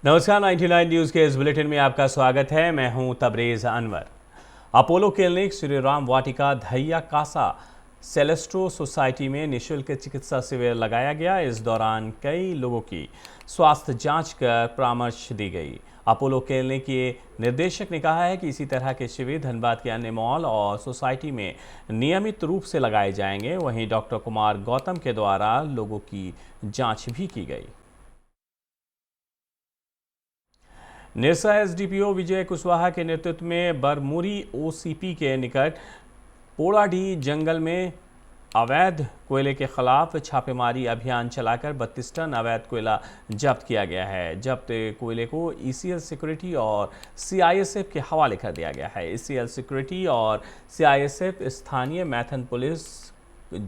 नमस्कार, 99 न्यूज़ के इस बुलेटिन में आपका स्वागत है। मैं हूं तबरेज़ अनवर। अपोलो क्लिनिक, श्री राम वाटिका, धैया कासा सेलेस्ट्रो सोसाइटी में निःशुल्क चिकित्सा शिविर लगाया गया। इस दौरान कई लोगों की स्वास्थ्य जांच कर परामर्श दी गई। अपोलो क्लिनिक के निर्देशक ने कहा है कि इसी तरह के शिविर धनबाद के अन्य मॉल और सोसाइटी में नियमित रूप से लगाए जाएंगे। वहीं डॉक्टर कुमार गौतम के द्वारा लोगों की जाँच भी की गई। निरसा एसडीपीओ विजय कुशवाहा के नेतृत्व में बरमूरी ओसीपी के निकट पोड़ाडीह जंगल में अवैध कोयले के खिलाफ छापेमारी अभियान चलाकर 32 टन अवैध कोयला जब्त किया गया है। जब्त कोयले को ईसीएल सिक्योरिटी और सीआईएसएफ के हवाले कर दिया गया है। ईसीएल सिक्योरिटी और सीआईएसएफ स्थानीय मैथन पुलिस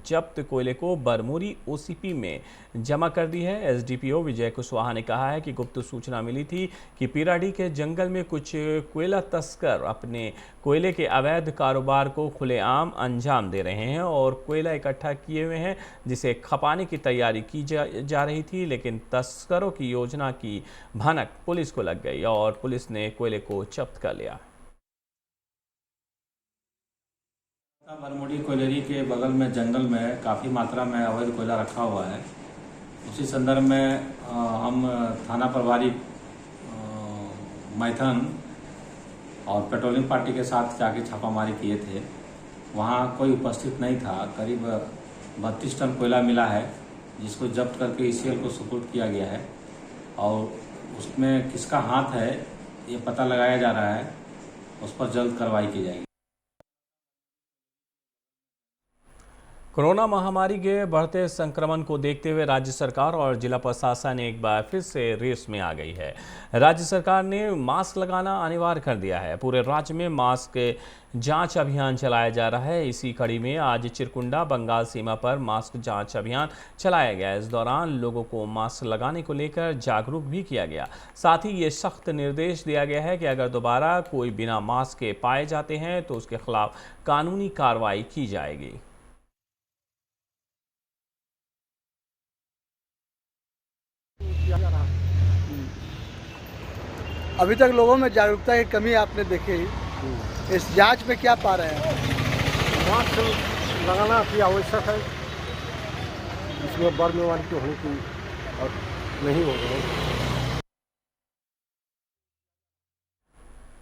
जब्त कोयले को बरमूरी ओसीपी में जमा कर दी है। एसडीपीओ विजय कुशवाहा ने कहा है कि गुप्त सूचना मिली थी कि पीराडीह के जंगल में कुछ कोयला तस्कर अपने कोयले के अवैध कारोबार को खुलेआम अंजाम दे रहे हैं और कोयला इकट्ठा किए हुए हैं, जिसे खपाने की तैयारी की जा रही थी। लेकिन तस्करों की योजना की भनक पुलिस को लग गई और पुलिस ने कोयले को जब्त कर लिया। बरमूरी कोयलरी के बगल में जंगल में काफ़ी मात्रा में अवैध कोयला रखा हुआ है। उसी संदर्भ में हम थाना प्रभारी मैथन और पेट्रोलिंग पार्टी के साथ जाके छापामारी किए थे। वहाँ कोई उपस्थित नहीं था। करीब 32 टन कोयला मिला है, जिसको जब्त करके ईसीएल को सुपुर्द किया गया है और उसमें किसका हाथ है ये पता लगाया जा रहा है। उस पर जल्द कार्रवाई की जाएगी। कोरोना महामारी के बढ़ते संक्रमण को देखते हुए राज्य सरकार और जिला प्रशासन एक बार फिर से रेस में आ गई है। राज्य सरकार ने मास्क लगाना अनिवार्य कर दिया है। पूरे राज्य में मास्क जांच अभियान चलाया जा रहा है। इसी कड़ी में आज चिरकुंडा बंगाल सीमा पर मास्क जांच अभियान चलाया गया। इस दौरान लोगों को मास्क लगाने को लेकर जागरूक भी किया गया। साथ ही ये सख्त निर्देश दिया गया है कि अगर दोबारा कोई बिना मास्क के पाए जाते हैं तो उसके खिलाफ कानूनी कार्रवाई की जाएगी। अभी तक लोगों में जागरूकता की कमी आपने देखी। इस जांच में क्या पा रहे हैं? मास्क लगाना अति आवश्यक है। इसमें बड़ बीमारी तो होने की और नहीं हो रही।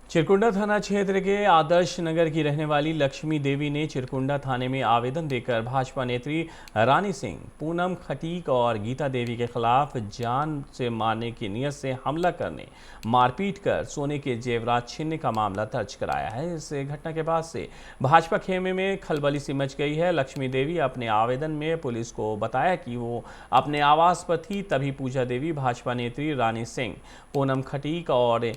चिरकुंडा थाना क्षेत्र के आदर्श नगर की रहने वाली लक्ष्मी देवी ने चिरकुंडा थाने में आवेदन देकर भाजपा नेत्री रानी सिंह, पूनम खटीक और गीता देवी के खिलाफ जान से मारने की नियत से हमला करने, मारपीट कर सोने के जेवरात छीनने का मामला दर्ज कराया है। इस घटना के बाद से भाजपा खेमे में खलबली सी मच गई है। लक्ष्मी देवी अपने आवेदन में पुलिस को बताया कि वो अपने आवास पर थी, तभी पूजा देवी, भाजपा नेत्री रानी सिंह, पूनम खटीक और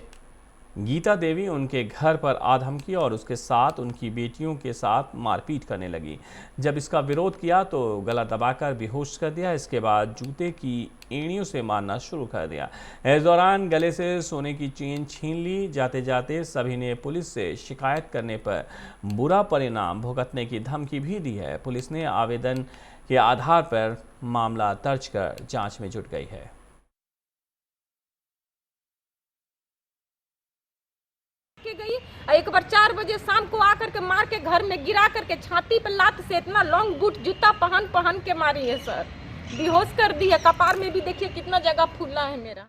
गीता देवी उनके घर पर आ धमकी और उसके साथ उनकी बेटियों के साथ मारपीट करने लगी। जब इसका विरोध किया तो गला दबाकर बेहोश कर दिया। इसके बाद जूते की एड़ियों से मारना शुरू कर दिया। इस दौरान गले से सोने की चेन छीन ली। जाते जाते सभी ने पुलिस से शिकायत करने पर बुरा परिणाम भुगतने की धमकी भी दी है। पुलिस ने आवेदन के आधार पर मामला दर्ज कर जाँच में जुट गई है। गई एक बार 4 बजे शाम को आकर के मार के घर में गिरा करके छाती पे लात से इतना लॉन्ग बूट जूता पहन के मारी है सर। बेहोश कर दी है। कपार में भी देखिए कितना जगह फूला है मेरा।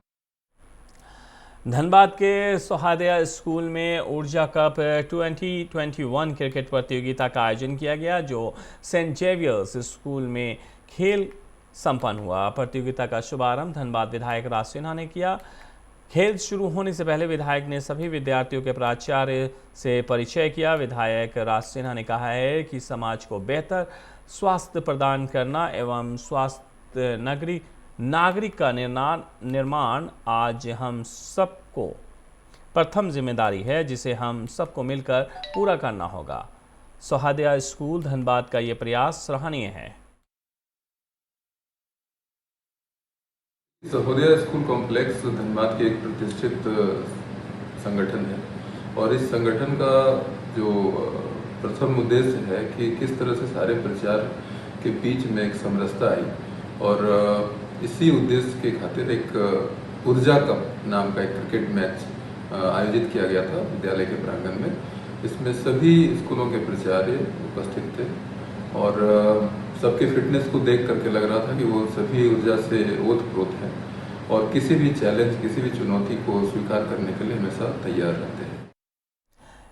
धनबाद के सोहादया स्कूल में ऊर्जा कप 2021 क्रिकेट प्रतियोगिता का आयोजन किया गया, जो सेंट जेवियर्स स्कूल में खेल संपन्न हुआ। प्रतियोगिता का शुभारंभ धनबाद विधायक राज सिन्हा ने किया। खेल शुरू होने से पहले विधायक ने सभी विद्यार्थियों के प्राचार्य से परिचय किया। विधायक राज सिन्हा ने कहा है कि समाज को बेहतर स्वास्थ्य प्रदान करना एवं स्वास्थ्य नागरिक का निर्माण आज हम सबको प्रथम जिम्मेदारी है, जिसे हम सबको मिलकर पूरा करना होगा। सोहादया स्कूल धनबाद का ये प्रयास सराहनीय है। सोहादया स्कूल कॉम्प्लेक्स धनबाद के एक प्रतिष्ठित संगठन है और इस संगठन का जो प्रथम उद्देश्य है कि किस तरह से सारे प्रचार के बीच में एक समरसता आई और इसी उद्देश्य के खातिर एक ऊर्जा कप नाम का एक क्रिकेट मैच आयोजित किया गया था विद्यालय के प्रांगण में। इसमें सभी स्कूलों के प्राचार्य उपस्थित थे और सबकी फिटनेस को देख करके लग रहा था कि वो सभी ऊर्जा से ओतप्रोत हैं और किसी भी चैलेंज, किसी भी चुनौती को स्वीकार करने के लिए हमेशा तैयार रहते हैं।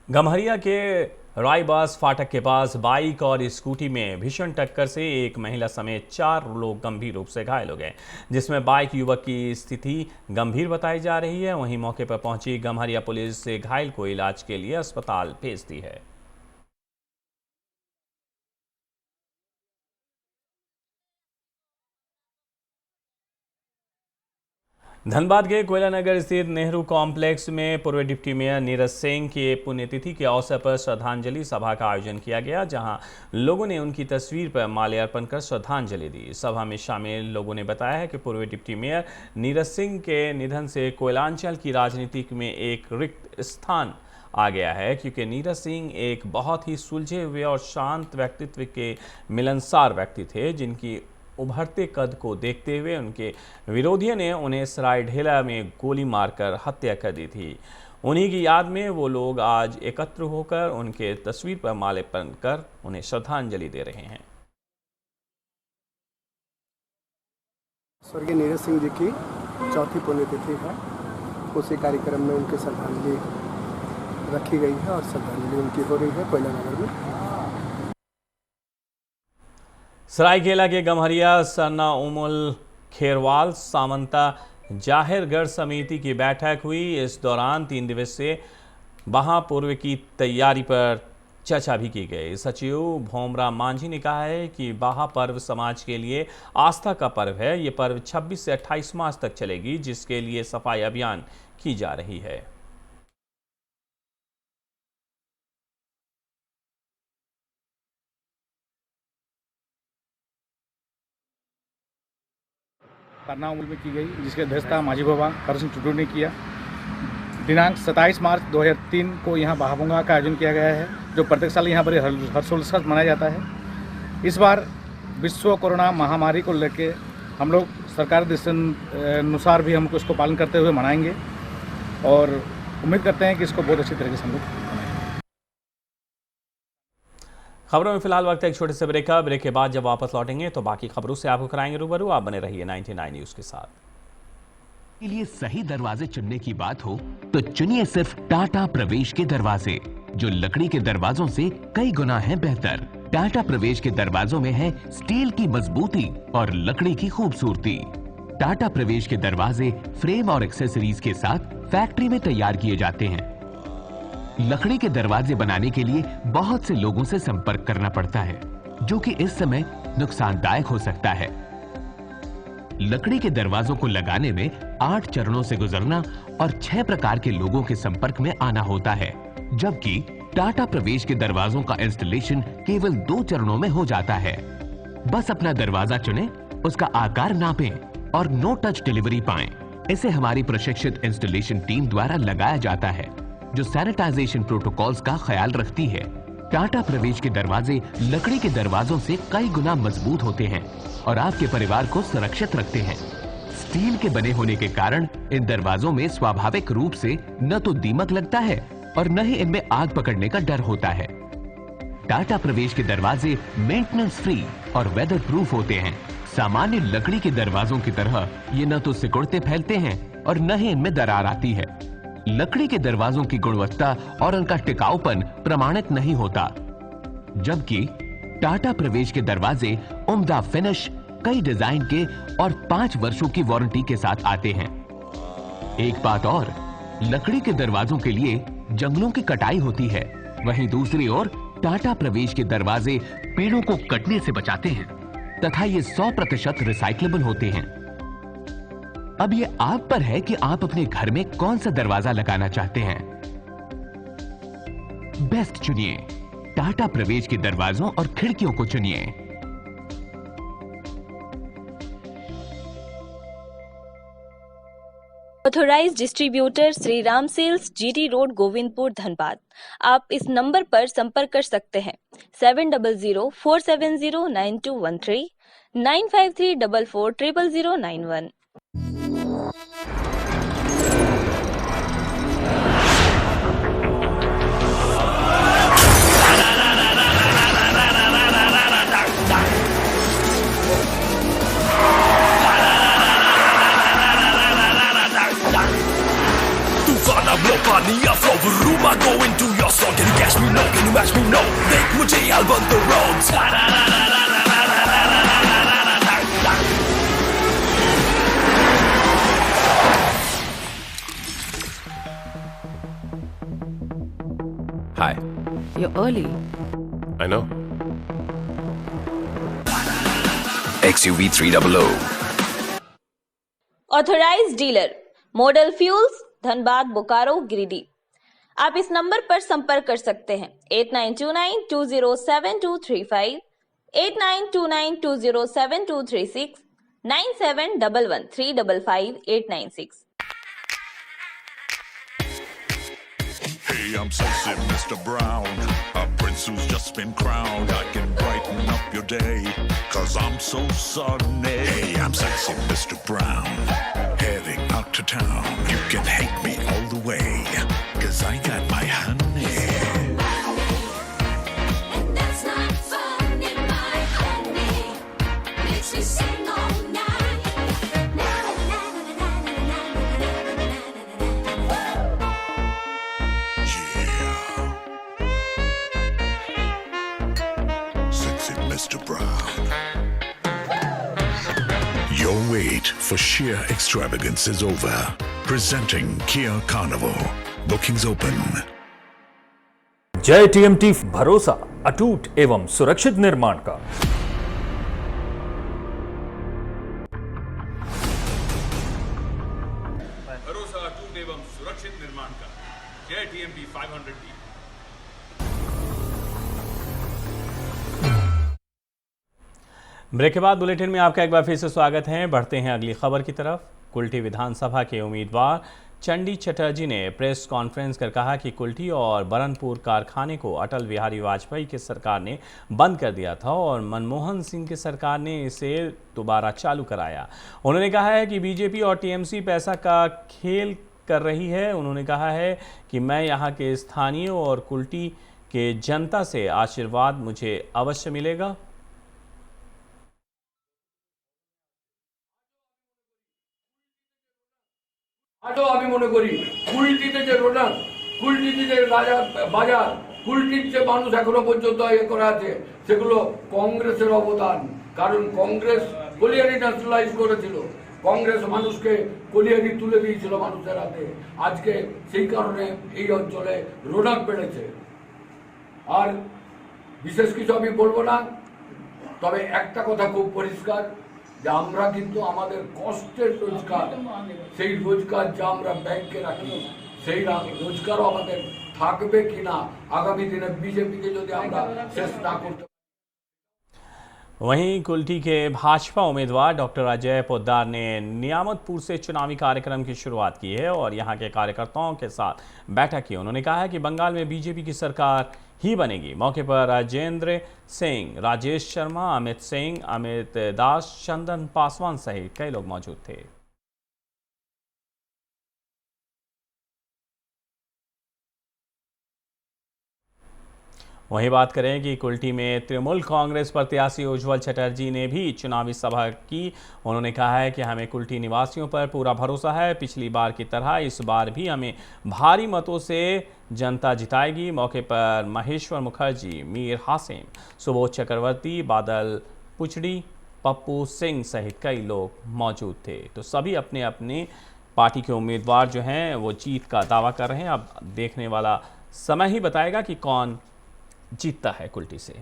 गम्हरिया के रायबास फाटक के पास बाइक और स्कूटी में भीषण टक्कर से एक महिला समेत 4 लोग गंभीर रूप से घायल हो गए, जिसमें बाइक युवक की स्थिति गंभीर बताई जा रही है। वहीं मौके पर पहुंची गम्हरिया पुलिस से घायल को इलाज के लिए अस्पताल भेज दी है। धनबाद के कोयला नगर स्थित नेहरू कॉम्प्लेक्स में पूर्व डिप्टी मेयर नीरज सिंह की पुण्यतिथि के अवसर पर श्रद्धांजलि सभा का आयोजन किया गया, जहां लोगों ने उनकी तस्वीर पर माल्यार्पण कर श्रद्धांजलि दी। सभा में शामिल लोगों ने बताया है कि पूर्व डिप्टी मेयर नीरज सिंह के निधन से कोयलांचल की राजनीति में एक रिक्त स्थान आ गया है, क्योंकि नीरज सिंह एक बहुत ही सुलझे हुए और शांत व्यक्तित्व के मिलनसार व्यक्ति थे, जिनकी उभरते कद को देखते हुए उनके विरोधियों ने उन्हें सरायढेला में गोली मारकर हत्या कर दी थी। उन्हीं की याद में वो लोग आज एकत्र होकर उनके तस्वीर पर माल्यार्पण कर उन्हें श्रद्धांजलि दे रहे हैं। स्वर्गीय नीरज सिंह जी की 4थी पुण्यतिथि है। उसी कार्यक्रम में उनकी श्रद्धांजलि रखी गई है और श्रद्धांजलि उनकी हो रही है कोयला नगर में। सरायकेला के गम्हरिया सरना उमुल खेरवाल सामंता जाहिरगढ़ समिति की बैठक हुई। इस दौरान 3 दिवसीय महापर्व की तैयारी पर चर्चा भी की गई। सचिव भोमरा मांझी ने कहा है कि बाहा पर्व समाज के लिए आस्था का पर्व है। ये पर्व 26 से 28 मार्च तक चलेगी, जिसके लिए सफाई अभियान की जा रही है। करनाउल में की गई, जिसकी अध्यक्षता मांझी बाबा कर सिंह टुटू ने किया। दिनांक 27 मार्च 2003 को यहाँ बाहाबुंगा का आयोजन किया गया है, जो प्रत्येक साल यहाँ बड़े हर्षोल्लास से मनाया जाता है। इस बार विश्व कोरोना महामारी को लेके हम लोग सरकार अनुसार भी हम इसको पालन करते हुए मनाएंगे और उम्मीद करते हैं कि इसको बहुत अच्छी तरीके से हम लोग मनाएंगे। खबरों में फिलहाल वक्त एक छोटे से ब्रेक का। ब्रेक के बाद जब वापस लौटेंगे तो बाकी खबरों से आपको कराएंगे रूबरू। आप बने रहिए 99 न्यूज के साथ। के लिए सही दरवाजे चुनने की बात हो तो चुनिए सिर्फ टाटा प्रवेश के दरवाजे, जो लकड़ी के दरवाजों से कई गुना है बेहतर। टाटा प्रवेश के दरवाजों में है स्टील की मजबूती और लकड़ी की खूबसूरती। टाटा प्रवेश के दरवाजे फ्रेम और एक्सेसरीज के साथ फैक्ट्री में तैयार किए जाते हैं। लकड़ी के दरवाजे बनाने के लिए बहुत से लोगों से संपर्क करना पड़ता है, जो कि इस समय नुकसानदायक हो सकता है। लकड़ी के दरवाजों को लगाने में 8 चरणों से गुजरना और 6 प्रकार के लोगों के संपर्क में आना होता है, जबकि टाटा प्रवेश के दरवाजों का इंस्टॉलेशन केवल 2 चरणों में हो जाता है। बस अपना दरवाजा चुनें, उसका आकार नापें और नो टच डिलीवरी पाएं। इसे हमारी प्रशिक्षित इंस्टॉलेशन टीम द्वारा लगाया जाता है, जो सैनिटाइजेशन प्रोटोकॉल्स का ख्याल रखती है। टाटा प्रवेश के दरवाजे लकड़ी के दरवाजों से कई गुना मजबूत होते हैं और आपके परिवार को सुरक्षित रखते हैं। स्टील के बने होने के कारण इन दरवाजों में स्वाभाविक रूप से न तो दीमक लगता है और न ही इनमें आग पकड़ने का डर होता है। टाटा प्रवेश के दरवाजे मेंटेनेंस फ्री और वेदर प्रूफ होते हैं। सामान्य लकड़ी के दरवाजों की तरह ये न तो सिकुड़ते फैलते हैं और न ही इनमें दरार आती है। लकड़ी के दरवाजों की गुणवत्ता और उनका टिकाऊपन प्रमाणित नहीं होता, जबकि टाटा प्रवेश के दरवाजे उम्दा फिनिश, कई डिजाइन के और 5 वर्षों की वारंटी के साथ आते हैं। एक बात और, लकड़ी के दरवाजों के लिए जंगलों की कटाई होती है, वहीं दूसरी ओर टाटा प्रवेश के दरवाजे पेड़ों को कटने से बचाते हैं तथा ये 100% रिसाइक्लेबल होते हैं। अब ये आप पर है कि आप अपने घर में कौन सा दरवाजा लगाना चाहते हैं। बेस्ट चुनिए, टाटा प्रवेश के दरवाजों और खिड़कियों को चुनिए। Authorised distributor Shri Ram sales, GT road, Govindpur, Dhanbad. आप इस नंबर पर संपर्क कर सकते हैं 7004709213 953440091। no, देख मुझे I'll run the roads. Hi. You're early. I know. XUV 300. Authorised dealer model fuels Dhanbad Bokaro Giridih. आप इस नंबर पर संपर्क कर सकते हैं 8929207235, 8929207236, 9711355896। Hey, I'm sexy Mr. Brown, a prince who's just been crowned. I can brighten up your day, 'cause I'm so sunny. Hey, I'm sexy Mr. Brown, heading out to town. You can hate me all the way, 'cause I got my honey. And that's not funny, my honey. Makes me sing all night. Sexy Mr. Brown. Your wait for sheer extravagance is over. Presenting Kia Carnival. Bookings open. जय TMT, भरोसा अटूट एवं सुरक्षित निर्माण का। भरोसा अटूट एवं सुरक्षित निर्माण का। जय टीएमटी 500D। ब्रेक के बाद बुलेटिन में आपका एक बार फिर से स्वागत है। बढ़ते हैं अगली खबर की तरफ। कुल्टी विधानसभा के उम्मीदवार चंडी चटर्जी ने प्रेस कॉन्फ्रेंस कर कहा कि कुल्टी और बरनपुर कारखाने को अटल बिहारी वाजपेयी की सरकार ने बंद कर दिया था और मनमोहन सिंह की सरकार ने इसे दोबारा चालू कराया। उन्होंने कहा है कि बीजेपी और टीएमसी पैसा का खेल कर रही है। उन्होंने कहा है कि मैं यहाँ के स्थानीय और कुल्टी के जनता से आशीर्वाद मुझे अवश्य मिलेगा। আজও আমি মনে করি কুলটিতে যে রোডার, কুলটিতে যে রাজা বাজার, কুলটির যে মানুষ এখনো পর্যন্ত করা আছে, সেগুলো কংগ্রেসের অবদান। কারণ কংগ্রেস কলিয়ারি ন্যাশনালাইজ করেছিল, কংগ্রেস মানুষকে কলিয়ারি তুলে দিয়েছিল মানুষের হাতে। আজকে সেই কারণে এই অঞ্চলে রোডার বেড়েছে। আর বিশেষ কিছু আমি বলবো না, তবে একটা কথা খুব পরিষ্কার যে আমরা কিন্তু আমাদের কষ্টের রোজগার, সেই রোজগার যা আমরা ব্যাংকে রাখি, সেই রোজগারও আমাদের থাকবে কিনা আগামী দিনে বিজেপিকে যদি আমরা শেষ না করতে। वहीं कुल्टी के भाजपा उम्मीदवार डॉक्टर अजय पोद्दार ने नियामतपुर से चुनावी कार्यक्रम की शुरुआत की है और यहां के कार्यकर्ताओं के साथ बैठक की। उन्होंने कहा है कि बंगाल में बीजेपी की सरकार ही बनेगी। मौके पर राजेंद्र सिंह, राजेश शर्मा, अमित सिंह, अमित दास, चंदन पासवान सहित कई लोग मौजूद थे। वहीं बात करें कि कुल्टी में तृणमूल कांग्रेस प्रत्याशी उज्जवल चटर्जी ने भी चुनावी सभा की। उन्होंने कहा है कि हमें कुल्टी निवासियों पर पूरा भरोसा है। पिछली बार की तरह इस बार भी हमें भारी मतों से जनता जिताएगी। मौके पर महेश्वर मुखर्जी, मीर हासिम, सुबोध चक्रवर्ती, बादल पुचड़ी, पप्पू सिंह सहित कई लोग मौजूद थे। तो सभी अपने अपने पार्टी के उम्मीदवार जो हैं वो जीत का दावा कर रहे हैं। अब देखने वाला समय ही बताएगा कि कौन जीतता है कुल्टी से।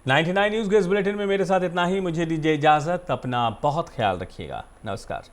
नाइन्टी नाइन न्यूज़ के इस बुलेटिन में मेरे साथ इतना ही। मुझे दीजिए इजाज़त। अपना बहुत ख्याल रखिएगा। नमस्कार।